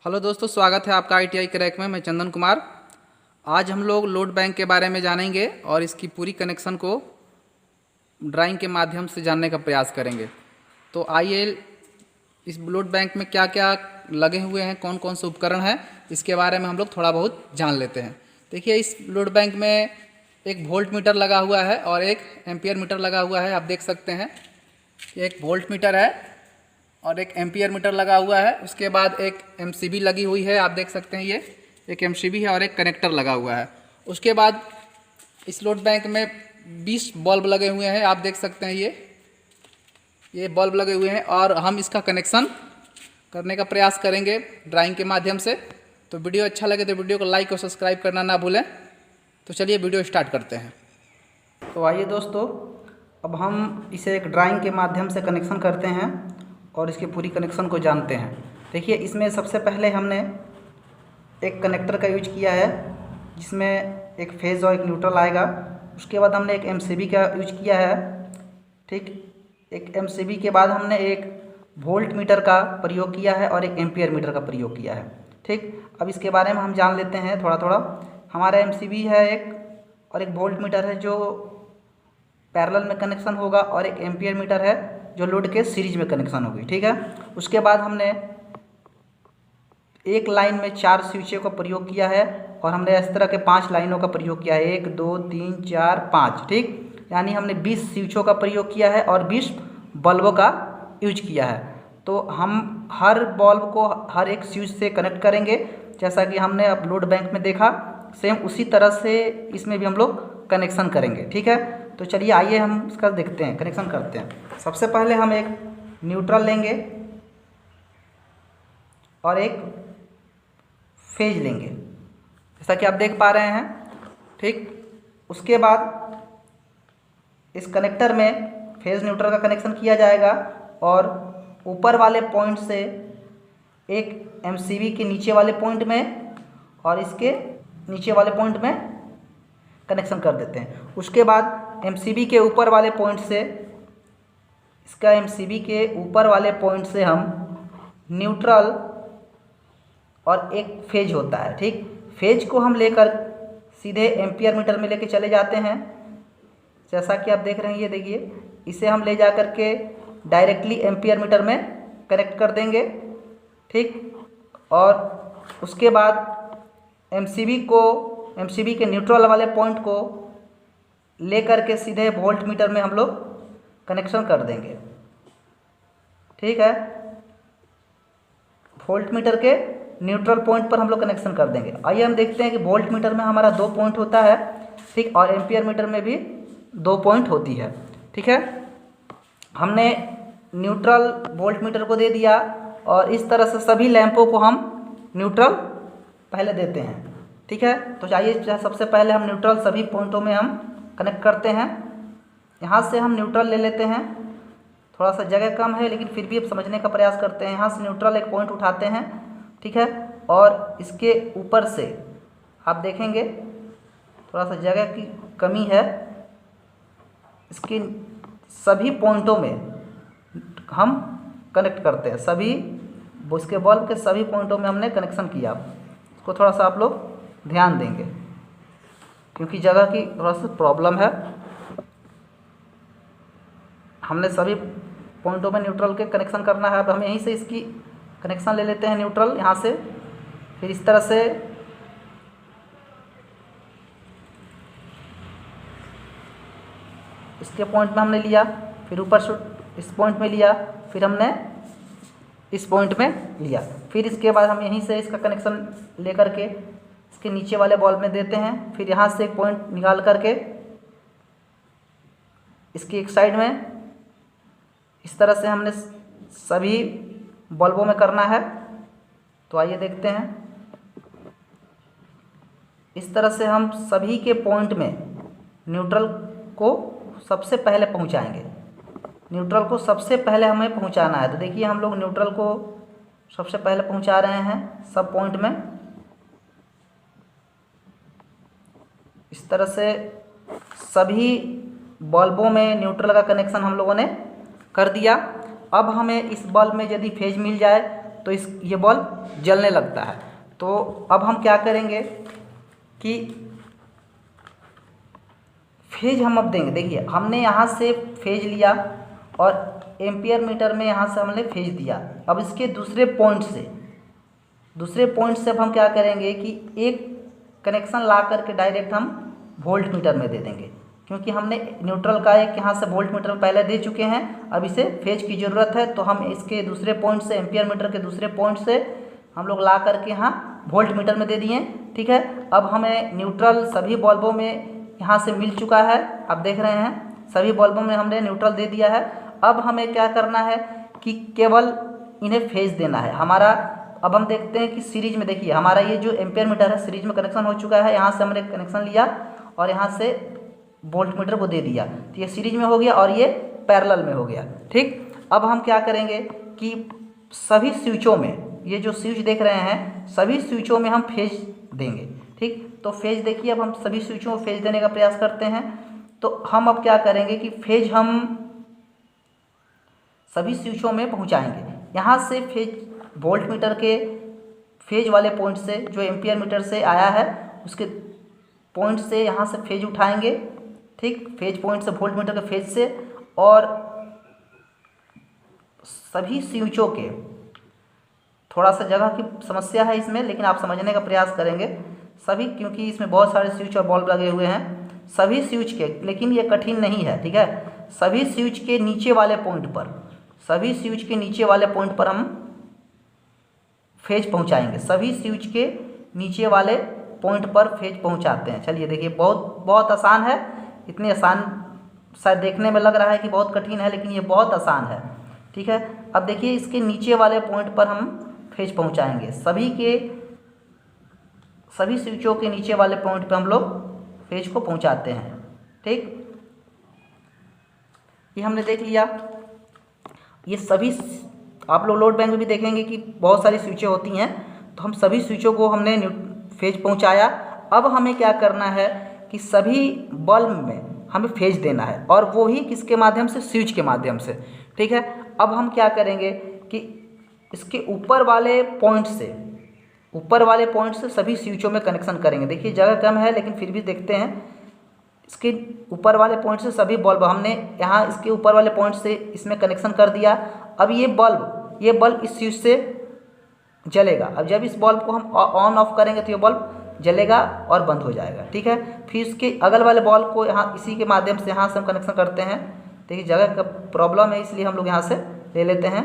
Hello दोस्तों, स्वागत है आपका ITI क्रैक में। मैं चंदन कुमार। आज हम लोग लोड बैंक के बारे में जानेंगे और इसकी पूरी कनेक्शन को ड्राइंग के माध्यम से जानने का प्रयास करेंगे। तो आइए, इस लोड बैंक में क्या क्या लगे हुए हैं, कौन कौन से उपकरण हैं, इसके बारे में हम लोग थोड़ा बहुत जान लेते हैं। देखिए, इस लोड बैंक में एक वोल्ट मीटर लगा हुआ है और एक एम्पियर मीटर लगा हुआ है। आप देख सकते हैं, ये एक वोल्ट मीटर है और एक एम्पियर मीटर लगा हुआ है। उसके बाद एक MCB लगी हुई है, आप देख सकते हैं, ये एक MCB है और एक कनेक्टर लगा हुआ है। उसके बाद इस लोड बैंक में 20 बल्ब लगे हुए हैं, आप देख सकते हैं, ये बल्ब लगे हुए हैं और हम इसका कनेक्शन करने का प्रयास करेंगे ड्राइंग के माध्यम से। तो वीडियो अच्छा लगे तो वीडियो को लाइक और सब्सक्राइब करना ना भूलें। तो चलिए वीडियो स्टार्ट करते हैं। तो आइए दोस्तों, अब हम इसे एक ड्राइंग के माध्यम से कनेक्शन करते हैं और इसकी पूरी कनेक्शन को जानते हैं। देखिए, इसमें सबसे पहले हमने एक कनेक्टर का यूज किया है जिसमें एक फेज़ और एक न्यूट्रल आएगा। उसके बाद हमने एक MCB का यूज किया है। ठीक, एक MCB के बाद हमने एक वोल्ट मीटर का प्रयोग किया है और एक एम्पियर मीटर का प्रयोग किया है। ठीक, अब इसके बारे में हम जान लेते हैं थोड़ा थोड़ा। हमारा MCB है एक, और एक वोल्ट मीटर है जो पैरेलल में कनेक्शन होगा, और एक एम्पियर मीटर है जो लोड के सीरीज में कनेक्शन होगी। ठीक है, उसके बाद हमने एक लाइन में 4 स्विचों का प्रयोग किया है और हमने इस तरह के 5 लाइनों का प्रयोग किया है, 1 2 3 4 5। ठीक, यानी हमने 20 स्विचों का प्रयोग किया है और 20 बल्बों का यूज किया है। तो हम हर बल्ब को हर एक स्विच से कनेक्ट करेंगे, जैसा कि हमने अब लोड बैंक में देखा, सेम उसी तरह से इसमें भी हम लोग कनेक्शन करेंगे। ठीक है, तो चलिए आइए हम इसका देखते हैं, कनेक्शन करते हैं। सबसे पहले हम एक न्यूट्रल लेंगे और एक फेज लेंगे, जैसा कि आप देख पा रहे हैं। ठीक, उसके बाद इस कनेक्टर में फेज न्यूट्रल का कनेक्शन किया जाएगा और ऊपर वाले पॉइंट से एक MCB के नीचे वाले पॉइंट में और इसके नीचे वाले पॉइंट में कनेक्शन कर देते हैं। उसके बाद MCB के ऊपर वाले पॉइंट से, इसका MCB के ऊपर वाले पॉइंट से हम न्यूट्रल और एक फेज होता है। ठीक, फेज को हम लेकर सीधे एम्पियर मीटर में लेके चले जाते हैं, जैसा कि आप देख रहे हैं। ये देखिए, इसे हम ले जा कर के डायरेक्टली एम्पियर मीटर में कनेक्ट कर देंगे। ठीक, और उसके बाद MCB के न्यूट्रल वाले पॉइंट को लेकर के सीधे वोल्ट मीटर में हम लोग कनेक्शन कर देंगे। ठीक है, वोल्ट मीटर के न्यूट्रल पॉइंट पर हम लोग कनेक्शन कर देंगे। आइए हम देखते हैं कि वोल्ट मीटर में हमारा 2 पॉइंट होता है। ठीक, और एम्पियर मीटर में भी 2 पॉइंट होती है। ठीक है, हमने न्यूट्रल वोल्ट मीटर को दे दिया और इस तरह से सभी लैंपों को हम न्यूट्रल पहले देते हैं। ठीक है, तो चाहिए सबसे पहले हम न्यूट्रल सभी पॉइंटों में हम कनेक्ट करते हैं। यहाँ से हम न्यूट्रल ले लेते हैं, थोड़ा सा जगह कम है लेकिन फिर भी अब समझने का प्रयास करते हैं। यहाँ से न्यूट्रल एक पॉइंट उठाते हैं। ठीक है, और इसके ऊपर से आप देखेंगे थोड़ा सा जगह की कमी है, इसके सभी पॉइंटों में हम कनेक्ट करते हैं। सभी उसके बल्ब के सभी पॉइंटों में हमने कनेक्शन किया। इसको थोड़ा सा आप लोग ध्यान देंगे क्योंकि जगह की थोड़ा सा प्रॉब्लम है। हमने सभी पॉइंटों में न्यूट्रल के कनेक्शन करना है। अब हम यहीं से इसकी कनेक्शन ले लेते हैं न्यूट्रल, यहाँ से, फिर इस तरह से इसके पॉइंट में हमने लिया, फिर ऊपर से इस पॉइंट में लिया, फिर हमने इस पॉइंट में लिया। फिर इसके बाद हम यहीं से इसका कनेक्शन लेकर के इसके नीचे वाले बल्ब में देते हैं। फिर यहाँ से एक पॉइंट निकाल करके इसकी एक साइड में इस तरह से हमने सभी बल्बों में करना है। तो आइए देखते हैं, इस तरह से हम सभी के पॉइंट में न्यूट्रल को सबसे पहले पहुंचाएंगे। न्यूट्रल को सबसे पहले हमें पहुंचाना है। तो देखिए, हम लोग न्यूट्रल को सबसे पहले पहुंचा रहे हैं सब पॉइंट में। इस तरह से सभी बल्बों में न्यूट्रल का कनेक्शन हम लोगों ने कर दिया। अब हमें इस बल्ब में यदि फेज मिल जाए तो ये बल्ब जलने लगता है। तो अब हम क्या करेंगे कि फेज हम अब देंगे। देखिए हमने यहाँ से फेज लिया और एम्पियर मीटर में यहाँ से हमने फेज दिया। अब इसके दूसरे पॉइंट से अब हम क्या करेंगे कि एक कनेक्शन ला करके डायरेक्ट हम वोल्ट मीटर में दे देंगे, क्योंकि हमने न्यूट्रल का एक यहाँ से वोल्ट मीटर में पहले दे चुके हैं। अब इसे फेज की ज़रूरत है, तो हम इसके दूसरे पॉइंट से, एम्पियर मीटर के दूसरे पॉइंट से हम लोग ला करके यहाँ वोल्ट मीटर में दे दिए। ठीक है, अब हमें न्यूट्रल सभी बल्बों में यहाँ से मिल चुका है। आप देख रहे हैं सभी बल्बों में हमने न्यूट्रल दे दिया है। अब हमें क्या करना है कि केवल इन्हें फेज देना है हमारा। अब हम देखते हैं कि सीरीज में, देखिए हमारा ये जो एम्पियर मीटर है सीरीज में कनेक्शन हो चुका है। यहाँ से हमने कनेक्शन लिया और यहाँ से वोल्ट मीटर को दे दिया, तो ये सीरीज में हो गया और ये पैरेलल में हो गया। ठीक, अब हम क्या करेंगे कि सभी स्विचों में, ये जो स्विच देख रहे हैं सभी स्विचों में हम फेज देंगे। ठीक, तो फेज देखिए, अब हम सभी स्विचों में फेज देने का प्रयास करते हैं। तो हम अब क्या करेंगे कि फेज हम सभी स्विचों में पहुंचाएंगे। यहाँ से फेज वोल्ट मीटर के फेज वाले पॉइंट से, जो एम्पियर मीटर से आया है उसके पॉइंट से यहाँ से फेज उठाएंगे। ठीक, फेज पॉइंट से वोल्ट मीटर के फेज से, और सभी स्विचों के, थोड़ा सा जगह की समस्या है इसमें, लेकिन आप समझने का प्रयास करेंगे सभी, क्योंकि इसमें बहुत सारे स्विच और बल्ब लगे हुए हैं। सभी स्विच के, लेकिन ये कठिन नहीं है। ठीक है, सभी स्विच के नीचे वाले पॉइंट पर, सभी स्विच के नीचे वाले पॉइंट पर हम फेज पहुंचाएंगे। सभी स्विच के नीचे वाले पॉइंट पर फेज पहुंचाते हैं। चलिए देखिए, बहुत आसान है। इतनी आसान शायद देखने में लग रहा है कि बहुत कठिन है, लेकिन ये बहुत आसान है। ठीक है, अब देखिए इसके नीचे वाले पॉइंट पर हम फेज पहुंचाएंगे। सभी स्विचों के नीचे वाले पॉइंट पर हम लोग फेज को पहुंचाते हैं। ठीक, ये हमने देख लिया। ये सभी, आप लोग लोड बैंक में भी देखेंगे कि बहुत सारी स्विचें होती हैं, तो हम सभी स्विचों को हमने फेज पहुंचाया। अब हमें क्या करना है कि सभी बल्ब में हमें फेज देना है, और वो ही किसके माध्यम से, स्विच के माध्यम से। ठीक है, अब हम क्या करेंगे कि इसके ऊपर वाले पॉइंट से सभी स्विचों में कनेक्शन करेंगे। देखिए जगह कम है, लेकिन फिर भी देखते हैं। इसके ऊपर वाले पॉइंट से सभी बल्ब हमने यहाँ इसके ऊपर वाले पॉइंट से इसमें कनेक्शन कर दिया। अब ये बल्ब इस स्विच से जलेगा। अब जब इस बल्ब को हम ऑन ऑफ करेंगे तो ये बल्ब जलेगा और बंद हो जाएगा। ठीक है, फिर इसके अगल वाले बल्ब को यहाँ इसी के माध्यम से यहाँ से हम कनेक्शन करते हैं। देखिए जगह का प्रॉब्लम है, इसलिए हम लोग यहाँ से ले लेते हैं।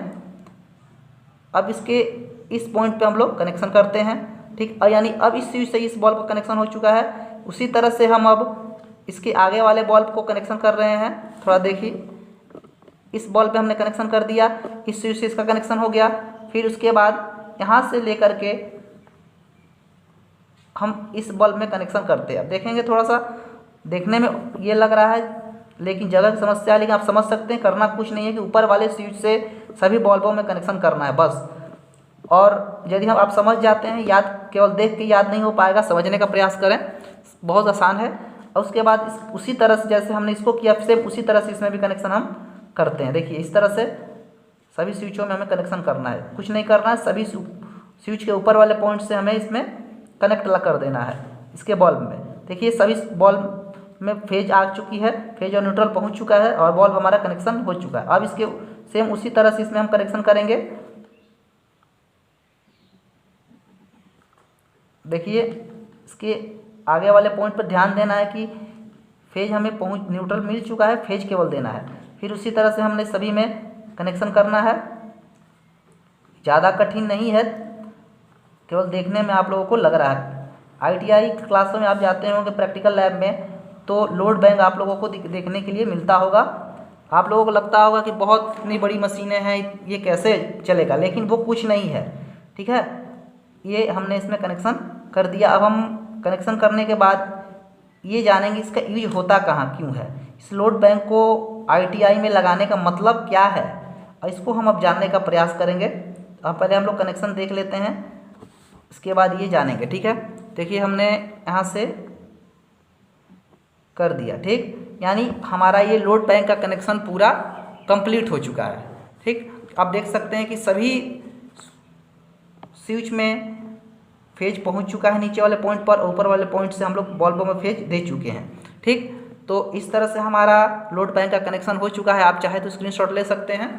अब इसके इस पॉइंट पे हम लोग कनेक्शन करते हैं। ठीक, यानी अब इस स्विच से इस बल्ब का कनेक्शन हो चुका है। उसी तरह से हम अब इसके आगे वाले बल्ब को कनेक्शन कर रहे हैं। थोड़ा देखिए, इस बल्ब पे हमने कनेक्शन कर दिया, इस स्विच से इसका कनेक्शन हो गया। फिर उसके बाद यहाँ से लेकर के हम इस बल्ब में कनेक्शन करते हैं। अब देखेंगे, थोड़ा सा देखने में ये लग रहा है, लेकिन जगह की समस्या है, लेकिन आप समझ सकते हैं। करना कुछ नहीं है कि ऊपर वाले स्विच से सभी बल्बों में कनेक्शन करना है बस। और यदि हम आप समझ जाते हैं, याद केवल देख के याद नहीं हो पाएगा, समझने का प्रयास करें, बहुत आसान है। और उसके बाद उसी तरह से जैसे हमने इसको किया, सेम उसी तरह से इसमें भी कनेक्शन हम करते हैं। देखिए इस तरह से सभी स्विचों में हमें कनेक्शन करना है, कुछ नहीं करना है। सभी स्विच के ऊपर वाले पॉइंट से हमें इसमें कनेक्ट कर देना है इसके बल्ब में। देखिए सभी बल्ब में फेज आ चुकी है, फेज और न्यूट्रल पहुंच चुका है और बल्ब हमारा कनेक्शन हो चुका है। अब इसके सेम उसी तरह से इसमें हम कनेक्शन करेंगे। देखिए इसके आगे वाले पॉइंट पर ध्यान देना है कि फेज हमें न्यूट्रल मिल चुका है, फेज केवल देना है। फिर उसी तरह से हमने सभी में कनेक्शन करना है। ज़्यादा कठिन नहीं है, केवल देखने में आप लोगों को लग रहा है। ITI क्लासों में आप जाते होंगे प्रैक्टिकल लैब में, तो लोड बैंक आप लोगों को देखने के लिए मिलता होगा। आप लोगों को लगता होगा कि बहुत इतनी बड़ी मशीनें हैं, ये कैसे चलेगा, लेकिन वो कुछ नहीं है। ठीक है, ये हमने इसमें कनेक्शन कर दिया। अब हम कनेक्शन करने के बाद ये जानेंगे इसका यूज होता कहाँ, क्यों है, इस लोड बैंक को ITI में लगाने का मतलब क्या है, और इसको हम अब जानने का प्रयास करेंगे। अब पहले हम लोग कनेक्शन देख लेते हैं, इसके बाद ये जानेंगे। ठीक है, देखिए हमने यहाँ से कर दिया। ठीक, यानी हमारा ये लोड बैंक का कनेक्शन पूरा कंप्लीट हो चुका है। ठीक, आप देख सकते हैं कि सभी स्विच में फेज पहुंच चुका है नीचे वाले पॉइंट पर, ऊपर वाले पॉइंट से हम लोग बल्ब में फेज दे चुके हैं। ठीक, तो इस तरह से हमारा लोड बैंक का कनेक्शन हो चुका है। आप चाहे तो स्क्रीनशॉट ले सकते हैं।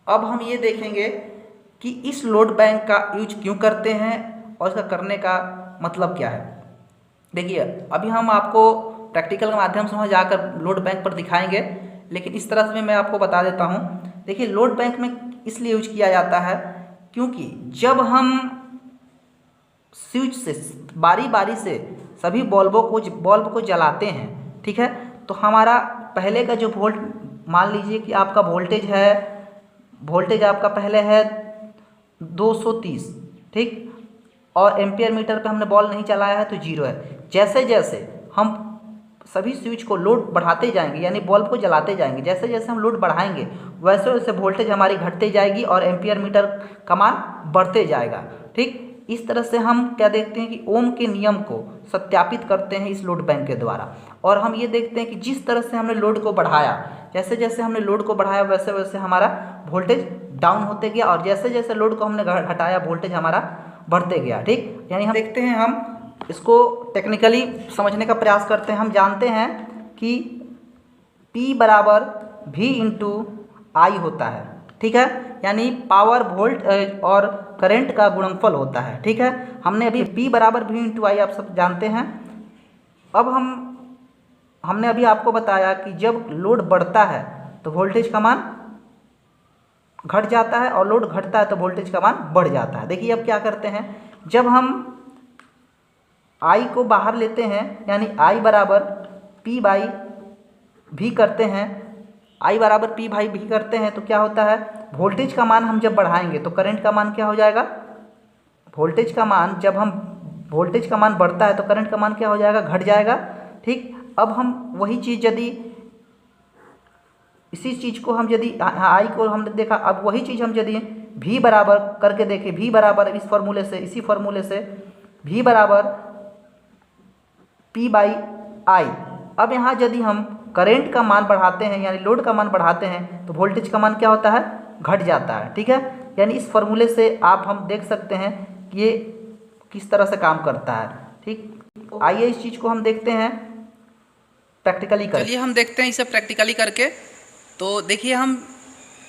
अब हम ये देखेंगे कि इस लोड बैंक का यूज क्यों करते हैं और इसका करने का मतलब क्या है। देखिए, अभी हम आपको प्रैक्टिकल के माध्यम से वहाँ जाकर लोड बैंक पर दिखाएंगे, लेकिन इस तरह से मैं आपको बता देता हूँ। देखिए, लोड बैंक में इसलिए यूज किया जाता है क्योंकि जब हम स्विच से बारी बारी से सभी बल्ब को जलाते हैं, ठीक है, तो हमारा पहले का जो वोल्ट, मान लीजिए कि आपका वोल्टेज आपका पहले है 230, ठीक, और एम्पियर मीटर पे हमने बॉल नहीं चलाया है तो 0 है। जैसे जैसे हम सभी स्विच को लोड बढ़ाते जाएंगे, यानी बल्ब को जलाते जाएंगे, जैसे जैसे हम लोड बढ़ाएंगे वैसे वैसे वोल्टेज हमारी घटते जाएगी और एम्पियर मीटर का मान बढ़ते जाएगा। ठीक, इस तरह से हम क्या देखते हैं कि ओम के नियम को सत्यापित करते हैं इस लोड बैंक के द्वारा। और हम ये देखते हैं कि जिस तरह से हमने लोड को बढ़ाया, जैसे जैसे हमने लोड को बढ़ाया वैसे वैसे हमारा वोल्टेज डाउन होते गया, और जैसे जैसे लोड को हमने घटाया वोल्टेज हमारा बढ़ते गया। ठीक, यानी हम देखते हैं, हम इसको टेक्निकली समझने का प्रयास करते हैं। हम जानते हैं कि P बराबर V इंटू आई होता है, ठीक है, यानी पावर वोल्ट और करंट का गुणनफल होता है। ठीक है, हमने अभी P बराबर V इंटू आई आप सब जानते हैं। अब हमने अभी आपको बताया कि जब लोड बढ़ता है तो वोल्टेज का मान घट जाता है और लोड घटता है तो वोल्टेज का मान बढ़ जाता है। देखिए, अब क्या करते हैं, जब हम I को बाहर लेते हैं, यानी I बराबर P बाई V करते हैं, I बराबर P बाई V करते हैं तो क्या होता है, वोल्टेज का मान हम जब बढ़ाएंगे तो करंट का मान क्या हो जाएगा, वोल्टेज का मान, जब हम वोल्टेज का मान बढ़ता है तो करंट का मान क्या हो जाएगा, घट जाएगा। ठीक, अब हम वही चीज़ यदि इसी चीज़ को हम यदि आई को हमने देखा, अब वही चीज़ हम यदि V बराबर करके देखें, V बराबर इस फॉर्मूले से, इसी फॉर्मूले से V बराबर P बाई आई। अब यहाँ यदि हम करंट का मान बढ़ाते हैं, यानी लोड का मान बढ़ाते हैं, तो वोल्टेज का मान क्या होता है, घट जाता है। ठीक है, यानी इस फॉर्मूले से हम देख सकते हैं कि ये किस तरह से काम करता है। ठीक, आइए इस चीज़ को हम देखते हैं प्रैक्टिकली करके। चलिए हम देखते हैं इसे प्रैक्टिकली करके। तो देखिए, हम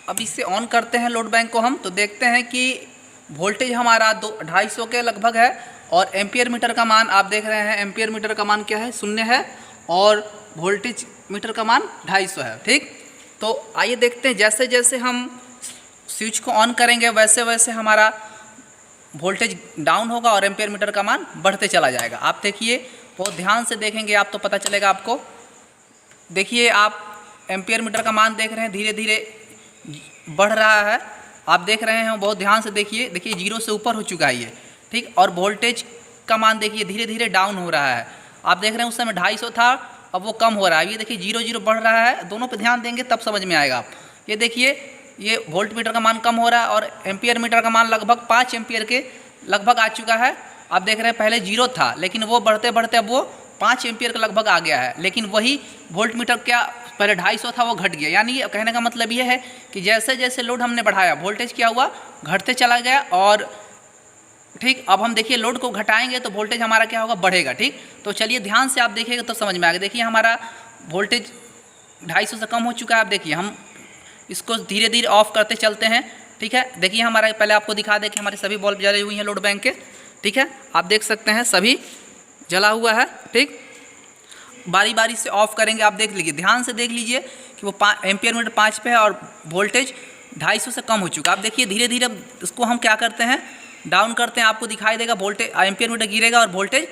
अब इससे ऑन करते हैं लोड बैंक को हम, तो देखते हैं कि वोल्टेज हमारा 250 के लगभग है और एम्पियर मीटर का मान आप देख रहे हैं, एम्पियर मीटर का मान क्या है, 0 है, और वोल्टेज मीटर का मान 250 है। ठीक, तो आइए देखते हैं, जैसे जैसे हम स्विच को ऑन करेंगे वैसे वैसे हमारा वोल्टेज डाउन होगा और एम्पियर मीटर का मान बढ़ते चला जाएगा। आप देखिए, बहुत ध्यान से देखेंगे आप तो पता चलेगा आपको। देखिए, आप एम्पियर मीटर का मान देख रहे हैं, धीरे धीरे बढ़ रहा है, आप देख रहे हैं, बहुत ध्यान से देखिए। देखिए, 0 से ऊपर हो चुका है ये। ठीक, और वोल्टेज का मान देखिए धीरे धीरे डाउन हो रहा है। आप देख रहे हैं उस समय 250 था, अब वो कम हो रहा है। ये देखिए 0 बढ़ रहा है, दोनों पे ध्यान देंगे तब समझ में आएगा आप। ये देखिए, ये वोल्ट मीटर का मान कम हो रहा है और एम्पियर मीटर का मान लगभग 5 एम्पियर के लगभग आ चुका है। आप देख रहे हैं पहले 0 था, लेकिन वो बढ़ते बढ़ते अब वो 5 एम्पियर के लगभग आ गया है। लेकिन वही वोल्ट मीटर क्या पहले 250 था, वो घट गया। यानी कहने का मतलब ये है कि जैसे जैसे लोड हमने बढ़ाया वोल्टेज क्या हुआ, घटते चला गया। और ठीक, अब हम देखिए लोड को घटाएंगे तो वोल्टेज हमारा क्या होगा, बढ़ेगा। ठीक, तो चलिए ध्यान से आप देखिएगा तो समझ में आएगा। देखिए, हमारा वोल्टेज 250 से कम हो चुका है। आप देखिए, हम इसको धीरे धीरे ऑफ करते चलते हैं। ठीक है, देखिए हमारा, पहले आपको दिखा दें कि हमारे सभी बल्ब जले हुई हैं लोड बैंक के। ठीक है, आप देख सकते हैं सभी जला हुआ है। ठीक, बारी बारी से ऑफ करेंगे, आप देख लीजिए, ध्यान से देख लीजिए कि वो एम्पियर मीटर 5 पे है और वोल्टेज 250 से कम हो चुका है। आप देखिए धीरे धीरे इसको हम क्या करते हैं, डाउन करते हैं, आपको दिखाई देगा वोल्टेज, एम्पियर मीटर गिरेगा और वोल्टेज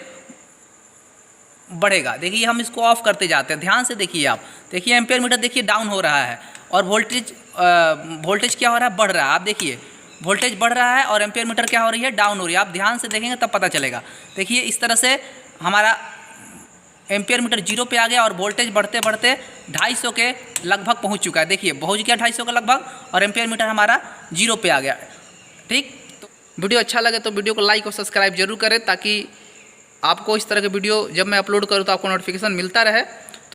बढ़ेगा। देखिए, हम इसको ऑफ करते जाते हैं, ध्यान से देखिए आप। देखिए, एम्पियर मीटर देखिए डाउन हो रहा है और वोल्टेज क्या हो रहा है, बढ़ रहा है। आप देखिए, वोल्टेज बढ़ रहा है और एम्पियर मीटर क्या हो रही है, डाउन हो रही है। आप ध्यान से देखेंगे तब पता चलेगा। देखिए, इस तरह से हमारा एम्पियर मीटर 0 पे आ गया और वोल्टेज बढ़ते बढ़ते 250 के लगभग पहुंच चुका है। देखिए, पहुंच गया 250 के लगभग और एम्पियर मीटर हमारा 0 पे आ गया। ठीक, तो वीडियो अच्छा लगे तो वीडियो को लाइक और सब्सक्राइब जरूर करें, ताकि आपको इस तरह के वीडियो जब मैं अपलोड करूँ तो आपको नोटिफिकेशन मिलता रहे।